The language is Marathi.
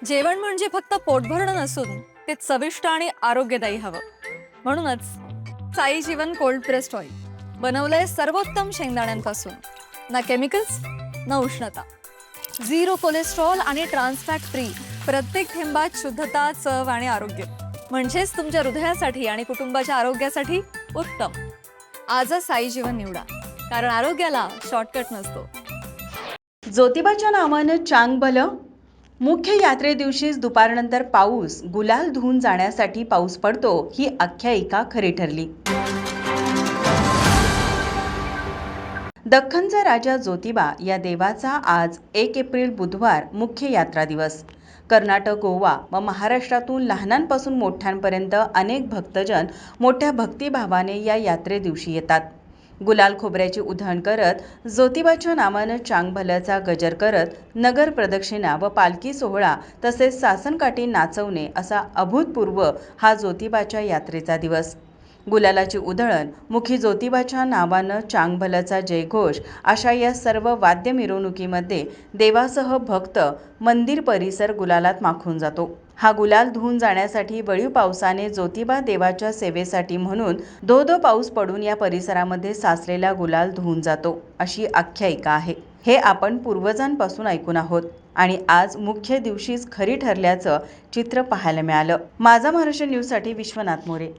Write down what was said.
जेवण म्हणजे फक्त पोटभरणं नसून ते चविष्ट आणि आरोग्यदायी हवं. म्हणूनच साई जीवन कोल्ड प्रेस्ड ऑइल बनवलंय सर्वोत्तम शेंगदाण्यांपासून. ना केमिकल्स ना उष्णता, झिरो कोलेस्ट्रॉल आणि ट्रान्सफॅट फ्री. प्रत्येक थेंबात शुद्धता, चव आणि आरोग्य. म्हणजेच तुमच्या हृदयासाठी आणि कुटुंबाच्या आरोग्यासाठी उत्तम. आजच साई जीवन निवडा, कारण आरोग्याला शॉर्टकट नसतो. ज्योतिबाच्या नावानं चांग भलं. मुख्य यात्रे दिवशीच दुपारनंतर पाऊस, गुलाल धुवून जाण्यासाठी पाऊस पडतो, ही आख्यायिका खरी ठरली. दख्खनचा राजा ज्योतिबा या देवाचा आज 1 एप्रिल बुधवार मुख्य यात्रा दिवस. कर्नाटक, गोवा व महाराष्ट्रातून लहानांपासून मोठ्यांपर्यंत अनेक भक्तजन मोठ्या भक्तिभावाने या यात्रे दिवशी येतात. गुलाल खोबऱ्याची उधळण करत, ज्योतिबाच्या नावानं चांग भल्याचा गजर करत नगर प्रदक्षिणा व पालखी सोहळा तसेच सासनकाठी नाचवणे असा अभूतपूर्व हा ज्योतिबाच्या यात्रेचा दिवस. गुलालाची उधळण, मुखी ज्योतिबाच्या नावानं चांग भल्याचा जयघोष अशा या सर्व वाद्य मिरवणुकीमध्ये देवासह भक्त, मंदिर परिसर गुलालात माखून जातो. हा गुलाल धुवून जाण्यासाठी वळीव पावसाने ज्योतिबा देवाच्या सेवेसाठी म्हणून धो धो पाऊस पडून या परिसरामध्ये साचलेला गुलाल धुवून जातो, अशी आख्यायिका आहे. हे आपण पूर्वजांपासून ऐकून आहोत आणि आज मुख्य दिवशीच खरी ठरल्याचं चित्र पाहायला मिळालं. माझा महाराष्ट्र न्यूजसाठी विश्वनाथ मोरे.